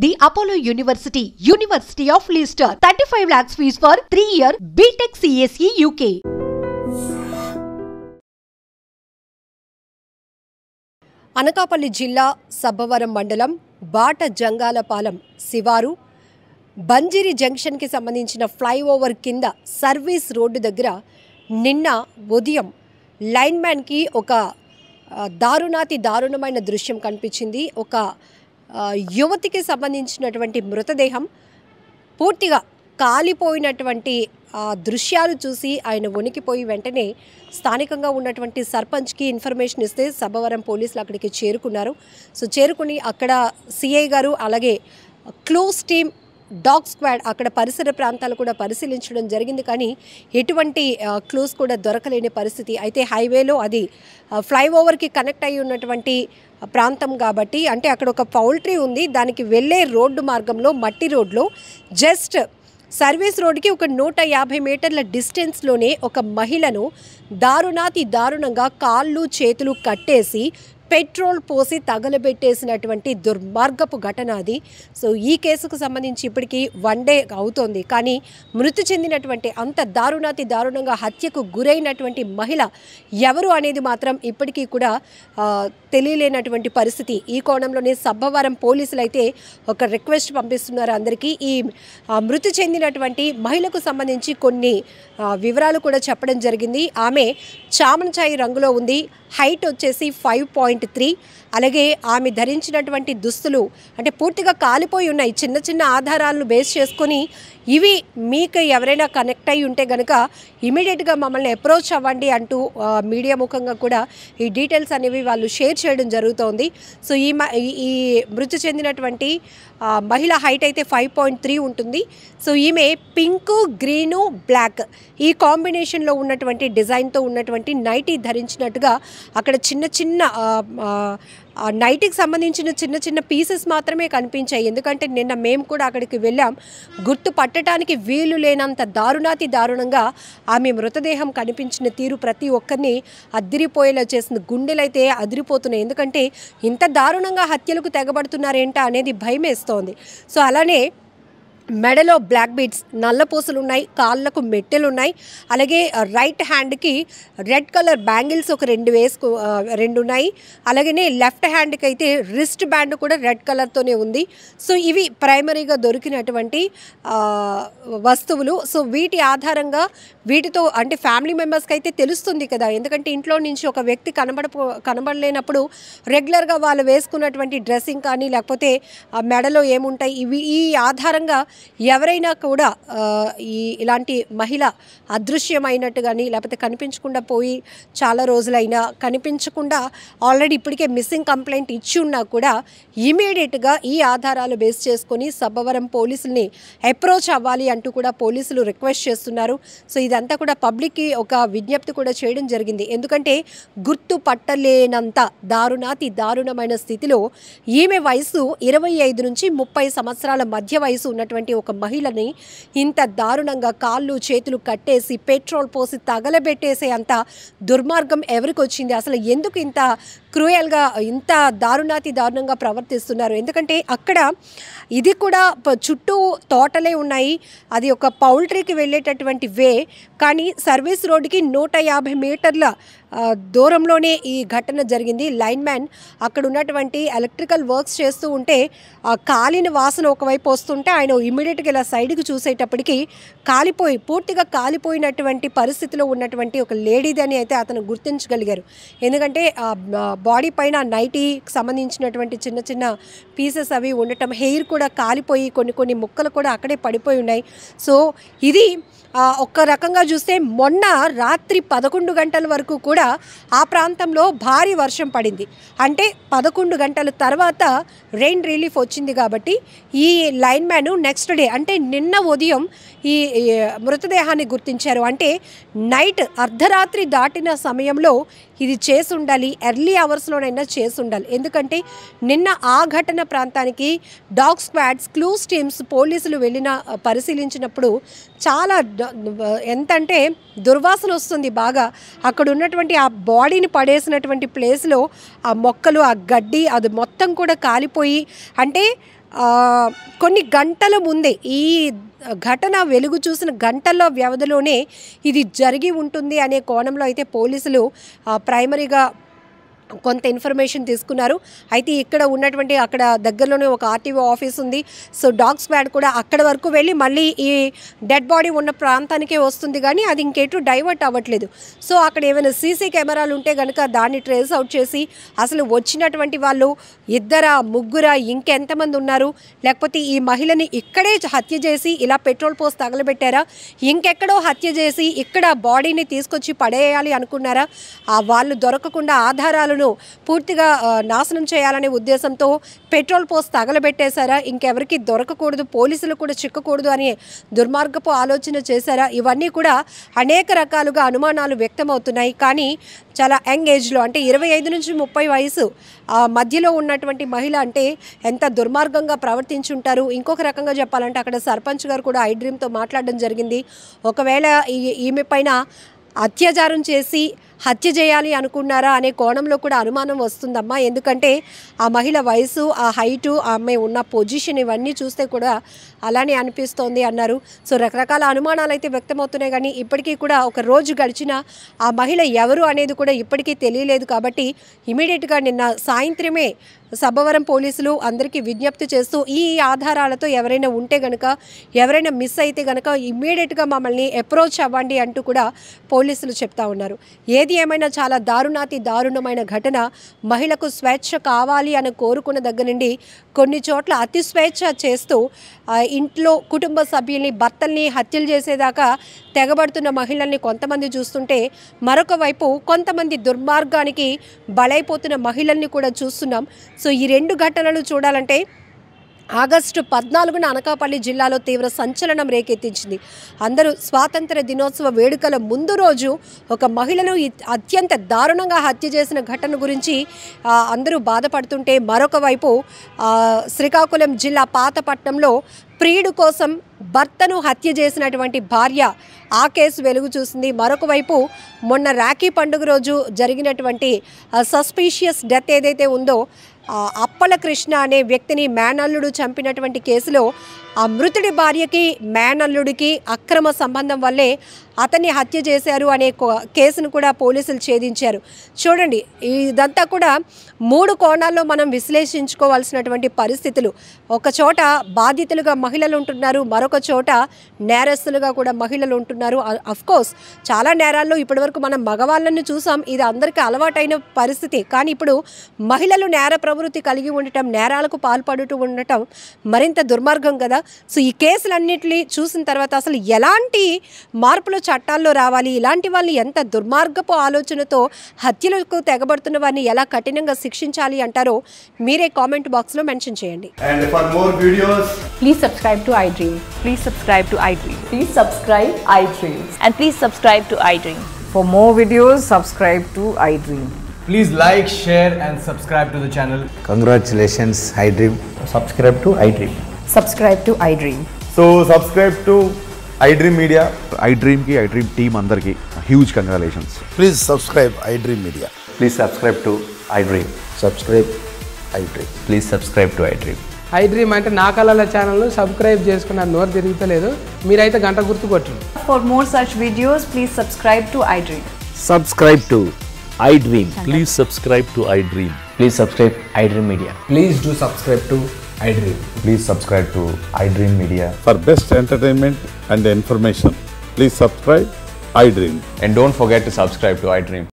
The Apollo University, University of Leicester, 35 lakhs fees for 3-year BTech CSE UK. Anakapalli జిల్లా సబ్బవరం మండలం బాట జంగాలపాలెం శివారు బంజిరి జంక్షన్కి సంబంధించిన ఫ్లైఓవర్ కింద సర్వీస్ రోడ్డు దగ్గర నిన్న ఉదయం లైన్మ్యాన్కి ఒక దారుణమైన దృశ్యం కనిపించింది. ఒక యువతికి సంబంధించినటువంటి మృతదేహం పూర్తిగా కాలిపోయినటువంటి దృశ్యాలు చూసి ఆయన వణికిపోయి వెంటనే స్థానికంగా ఉన్నటువంటి సర్పంచ్కి ఇన్ఫర్మేషన్ ఇస్తే సబ్బవరం పోలీసులు అక్కడికి చేరుకున్నారు. సో చేరుకుని అక్కడ సిఐ గారు అలాగే క్లోజ్ టీమ్ డాగ్ స్క్వాడ్ అక్కడ పరిసర ప్రాంతాలు కూడా పరిశీలించడం జరిగింది. కానీ ఎటువంటి క్లూస్ కూడా దొరకలేని పరిస్థితి. అయితే హైవేలో అది ఫ్లైఓవర్కి కనెక్ట్ అయి ఉన్నటువంటి ప్రాంతం కాబట్టి, అంటే అక్కడ ఒక పౌల్ట్రీ ఉంది, దానికి వెళ్ళే రోడ్డు మార్గంలో మట్టి రోడ్లో జస్ట్ సర్వీస్ రోడ్డుకి ఒక 150 మీటర్ల డిస్టెన్స్లోనే ఒక మహిళను దారుణంగా కాళ్ళు చేతులు కట్టేసి పెట్రోల్ పోసి తగలబెట్టేసినటువంటి దుర్మార్గపు ఘటన అది. సో ఈ కేసుకు సంబంధించి ఇప్పటికీ 1 డే అవుతోంది. కానీ మృతి చెందినటువంటి అంత దారుణంగా హత్యకు గురైనటువంటి మహిళ ఎవరు అనేది మాత్రం ఇప్పటికీ కూడా తెలియలేనటువంటి పరిస్థితి. ఈ కోణంలోనే సబ్బవరం పోలీసులు అయితే ఒక రిక్వెస్ట్ పంపిస్తున్నారు అందరికీ. ఈ మృతి చెందినటువంటి మహిళకు సంబంధించి కొన్ని వివరాలు కూడా చెప్పడం జరిగింది. ఆమె చామనచాయి రంగులో ఉంది, హైట్ వచ్చేసి 5.3. అలాగే ఆమె ధరించినటువంటి దుస్తులు అంటే పూర్తిగా కాలిపోయి ఉన్నాయి. చిన్న ఆధారాలను బేస్ చేసుకొని ఇవి మీకు ఎవరైనా కనెక్ట్ అయి ఉంటే కనుక ఇమీడియట్గా మమ్మల్ని అప్రోచ్ అవ్వండి అంటూ మీడియా ముఖంగా కూడా ఈ డీటెయిల్స్ అనేవి వాళ్ళు షేర్ చేయడం జరుగుతోంది. సో ఈ మృతి చెందినటువంటి మహిళ హైట్ అయితే 5.3 ఉంటుంది. సో ఈమె పింకు గ్రీను బ్లాక్ ఈ కాంబినేషన్లో ఉన్నటువంటి డిజైన్తో ఉన్నటువంటి నైటీ ధరించినట్టుగా అక్కడ చిన్న నైటీకి సంబంధించిన చిన్న పీసెస్ మాత్రమే కనిపించాయి. ఎందుకంటే నిన్న మేము కూడా అక్కడికి వెళ్ళాం. గుర్తు పట్టడానికి వీలు లేనంత దారుణంగా ఆమె మృతదేహం కనిపించిన తీరు ప్రతి ఒక్కరిని అదిరిపోయేలా చేసింది. గుండెలైతే అదిరిపోతున్నాయి. ఎందుకంటే ఇంత దారుణంగా హత్యలకు తెగబడుతున్నారేంటా అనేది భయమేస్తోంది. సో అలానే మెడలో బ్లాక్ బీడ్స్ నల్లపూసలు ఉన్నాయి, కాళ్ళకు మెట్టెలు ఉన్నాయి. అలాగే రైట్ హ్యాండ్కి రెడ్ కలర్ బ్యాంగిల్స్ ఒక 2 ఉన్నాయి. అలాగనే లెఫ్ట్ హ్యాండ్కి అయితే రిస్ట్ బ్యాండ్ కూడా రెడ్ కలర్తోనే ఉంది. సో ఇవి ప్రైమరీగా దొరికినటువంటి వస్తువులు. సో వీటి ఆధారంగా వీటితో అంటే ఫ్యామిలీ మెంబర్స్కి అయితే తెలుస్తుంది కదా, ఎందుకంటే ఇంట్లో నుంచి ఒక వ్యక్తి కనబడలేనప్పుడు రెగ్యులర్గా వాళ్ళు వేసుకున్నటువంటి డ్రెస్సింగ్ కానీ లేకపోతే మెడలో ఏముంటాయి ఈ ఆధారంగా ఎవరైనా కూడా ఇలాంటి మహిళ అదృశ్యమైనట్టు కానీ లేకపోతే కనిపించకుండా పోయి చాలా రోజులైనా కనిపించకుండా ఆల్రెడీ ఇప్పటికే మిస్సింగ్ కంప్లైంట్ ఇచ్చి ఉన్నా కూడా ఇమీడియట్గా ఈ ఆధారాలు బేస్ చేసుకొని సబ్బవరం పోలీసుల్ని అప్రోచ్ అవ్వాలి అంటూ కూడా పోలీసులు రిక్వెస్ట్ చేస్తున్నారు. సో ఇదంతా కూడా పబ్లిక్కి ఒక విజ్ఞప్తి కూడా చేయడం జరిగింది. ఎందుకంటే గుర్తు పట్టలేనంత దారుణమైన స్థితిలో ఈమె వయసు 25 నుంచి 30 సంవత్సరాల మధ్య వయసు ఉన్నటువంటి ఒక మహిళని ఇంత దారుణంగా కాళ్ళు చేతులు కట్టేసి పెట్రోల్ పోసి తగలబెట్టేసే అంత దుర్మార్గం ఎవరికి వచ్చింది? అసలు ఎందుకు ఇంత క్రూయల్గా ఇంత దారుణంగా ప్రవర్తిస్తున్నారు? ఎందుకంటే అక్కడ ఇది కూడా చుట్టూ తోటలే ఉన్నాయి, అది ఒక పౌల్ట్రీకి వెళ్ళేటటువంటి వే. కానీ సర్వీస్ రోడ్డుకి 150 మీటర్ల దూరంలోనే ఈ ఘటన జరిగింది. లైన్ మ్యాన్ అక్కడ ఉన్నటువంటి ఎలక్ట్రికల్ వర్క్స్ చేస్తూ ఉంటే కాలిన వాసన ఒకవైపు వస్తుంటే ఆయన ఇమ్మీడియట్గా ఇలా సైడ్కి చూసేటప్పటికి పూర్తిగా కాలిపోయినటువంటి పరిస్థితిలో ఉన్నటువంటి ఒక లేడీదని అయితే అతను గుర్తించగలిగారు. ఎందుకంటే బాడీ పైన నైటీకి సంబంధించినటువంటి చిన్న పీసెస్ అవి ఉండటం, హెయిర్ కూడా కాలిపోయి కొన్ని ముక్కలు కూడా అక్కడే పడిపోయి ఉన్నాయి. సో ఇది ఒక్క రకంగా చూస్తే మొన్న రాత్రి 11 గంటల వరకు కూడా ఆ ప్రాంతంలో భారీ వర్షం పడింది. అంటే 11 గంటల తర్వాత రెయిన్ రిలీఫ్ వచ్చింది. కాబట్టి ఈ లైన్ మ్యాన్ నెక్స్ట్ డే అంటే నిన్న ఉదయం ఈ మృతదేహాన్ని గుర్తించారు. అంటే నైట్ అర్ధరాత్రి దాటిన సమయంలో ఇది చేసి ఉండాలి, ఎర్లీ అవర్స్లోనైనా చేసి ఉండాలి. ఎందుకంటే నిన్న ఆ ఘటన ప్రాంతానికి డాగ్ స్క్వాడ్స్ క్లూస్ టీమ్స్ పోలీసులు వెళ్ళిన పరిశీలించినప్పుడు చాలా ఎంతంటే దుర్వాసన వస్తుంది బాగా. అక్కడ ఉన్నటువంటి ఆ బాడీని పడేసినటువంటి ప్లేస్లో ఆ మొక్కలు, ఆ గడ్డి అది మొత్తం కూడా కాలిపోయి, అంటే కొన్ని గంటల ముందే ఈ ఘటన వెలుగు చూసిన గంటల్లో వ్యవధిలోనే ఇది జరిగి ఉంటుంది అనే కోణంలో అయితే పోలీసులు ప్రైమరీగా కొంత ఇన్ఫర్మేషన్ తీసుకున్నారు. అయితే ఇక్కడ ఉన్నటువంటి అక్కడ దగ్గరలోనే ఒక ఆర్టీఓ ఆఫీస్ ఉంది. సో డాగ్ స్క్వాడ్ కూడా అక్కడ వరకు వెళ్ళి మళ్ళీ ఈ డెడ్ బాడీ ఉన్న ప్రాంతానికే వస్తుంది, కానీ అది ఇంకెటు డైవర్ట్ అవ్వట్లేదు. సో అక్కడ ఏమైనా సీసీ కెమెరాలు ఉంటే కనుక దాన్ని ట్రేస్ అవుట్ చేసి అసలు వచ్చినటువంటి వాళ్ళు ఇద్దరా ముగ్గురా ఇంకెంతమంది ఉన్నారు, లేకపోతే ఈ మహిళని ఇక్కడే హత్య చేసి ఇలా పెట్రోల్ పోసి తగలబెట్టారా, ఇంకెక్కడో హత్య చేసి ఇక్కడ బాడీని తీసుకొచ్చి పడేయాలి అనుకున్నారా, వాళ్ళు దొరకకుండా ఆధారాలు పూర్తిగా నాశనం చేయాలనే ఉద్దేశంతో పెట్రోల్ పోసి తగలబెట్టేశారా, ఇంకెవరికి దొరకకూడదు, పోలీసులు కూడా చిక్కకూడదు అనే దుర్మార్గపు ఆలోచన చేశారా, ఇవన్నీ కూడా అనేక రకాలుగా అనుమానాలు వ్యక్తమవుతున్నాయి. కానీ చాలా యంగ్ ఏజ్లో అంటే 25 నుంచి 30 వయసు మధ్యలో ఉన్నటువంటి మహిళ అంటే ఎంత దుర్మార్గంగా ప్రవర్తించుంటారు. ఇంకొక రకంగా చెప్పాలంటే అక్కడ సర్పంచ్ గారు కూడా ఐ డ్రీమ్తో మాట్లాడడం జరిగింది. ఒకవేళ ఈమె పైన అత్యాచారం చేసి హత్య చేయాలి అనుకున్నారా అనే కోణంలో కూడా అనుమానం వస్తుందమ్మా. ఎందుకంటే ఆ మహిళ వయసు, ఆ హైటు, ఆమె ఉన్న పొజిషన్ ఇవన్నీ చూస్తే కూడా అలానే అనిపిస్తోంది అన్నారు. సో రకరకాల అనుమానాలు అయితే వ్యక్తమవుతున్నాయి, కానీ ఇప్పటికీ కూడా ఒక రోజు గడిచిన ఆ మహిళ ఎవరు అనేది కూడా ఇప్పటికీ తెలియలేదు. కాబట్టి ఇమీడియట్గా నిన్న సాయంత్రమే సబ్బవరం పోలీసులు అందరికీ విజ్ఞప్తి చేస్తూ ఈ ఆధారాలతో ఎవరైనా ఉంటే గనక, ఎవరైనా మిస్ అయితే గనక ఇమ్మీడియట్గా మమ్మల్ని అప్రోచ్ అవ్వండి అంటూ కూడా పోలీసులు చెప్తా ఉన్నారు. ఏది ఏమైనా చాలా దారుణమైన ఘటన. మహిళకు స్వేచ్ఛ కావాలి అని కోరుకున్న దగ్గర నుండి కొన్ని చోట్ల అతి స్వేచ్ఛ చేస్తూ ఇంట్లో కుటుంబ సభ్యుల్ని, భర్తల్ని హత్యలు చేసేదాకా తెగబడుతున్న మహిళల్ని కొంతమంది చూస్తుంటే, మరొక వైపు కొంతమంది దుర్మార్గానికి బలైపోతున్న మహిళల్ని కూడా చూస్తున్నాం. సో ఈ రెండు ఘటనలు చూడాలంటే ఆగస్టు 14న అనకాపల్లి జిల్లాలో తీవ్ర సంచలనం రేకెత్తించింది. అందరూ స్వాతంత్ర దినోత్సవ వేడుకల ముందు రోజు ఒక మహిళను అత్యంత దారుణంగా హత్య చేసిన ఘటన గురించి అందరూ బాధపడుతుంటే, మరొక వైపు శ్రీకాకుళం జిల్లా పాతపట్నంలో ప్రియుడు కోసం భర్తను హత్య చేసినటువంటి భార్య ఆ కేసు వెలుగు చూసింది. మరొక వైపు మొన్న రాఖీ పండుగ రోజు జరిగినటువంటి సస్పీషియస్ డెత్ ఏదైతే ఉందో, అప్పల కృష్ణ అనే వ్యక్తిని మేనల్లుడు చంపినటువంటి కేసులో ఆ మృతుడి భార్యకి మేనల్లుడికి అక్రమ సంబంధం వల్లే అతన్ని హత్య చేశారు అనే కేసును కూడా పోలీసులు ఛేదించారు. చూడండి, ఇదంతా కూడా 3 కోణాల్లో మనం విశ్లేషించుకోవాల్సినటువంటి పరిస్థితులు. ఒక చోట బాధితులుగా మహిళలు ఉంటున్నారు, మరొక చోట నేరస్తులుగా కూడా మహిళలు ఉంటున్నారు. అఫ్కోర్స్ చాలా నేరాల్లో ఇప్పటివరకు మనం మగవాళ్ళని చూసాం, ఇది అందరికీ అలవాటైన పరిస్థితి. కానీ ఇప్పుడు మహిళలు నేర ప్రవృత్తి కలిగి ఉండటం, నేరాలకు పాల్పడుతూ ఉండటం మరింత దుర్మార్గం కదా. సో ఈ కేసులన్నింటినీ చూసిన తర్వాత అసలు ఎలాంటి మార్పులు చట్టాల్లో రావాలి, ఇలాంటి వాళ్ళని ఎంత దుర్మార్గపు ఆలోచనతో హత్యలకు తెగబడుతున్న వారిని ఎలా కఠినంగా శిక్షించాలి అంటారో మీరే కామెంట్ బాక్స్లో మెన్షన్ చేయండి. And for more videos, please subscribe to iDream. Please subscribe to iDream. Please subscribe iDream. And please subscribe to iDream. For more videos, subscribe to iDream. please like, share and subscribe to the channel. Congratulations, iDream. Subscribe to iDream. Subscribe to iDream. So subscribe to iDream Media. iDream ki iDream team andarki huge congratulations. Please subscribe iDream Media. Please subscribe to iDream. Subscribe iDream. Please subscribe to iDream. iDream అంటే నా కళల channel subscribe చేసుకున్న నోరు తిరుగుతలేదు, మీరైతే గంట గుర్తు కొట్టండి. For more such videos, please subscribe to iDream. Subscribe to iDream. Please subscribe to iDream. Please subscribe iDream Media. Please do subscribe to iDream. Please subscribe to iDream Media. For best entertainment and information, please subscribe iDream. And don't forget to subscribe to iDream.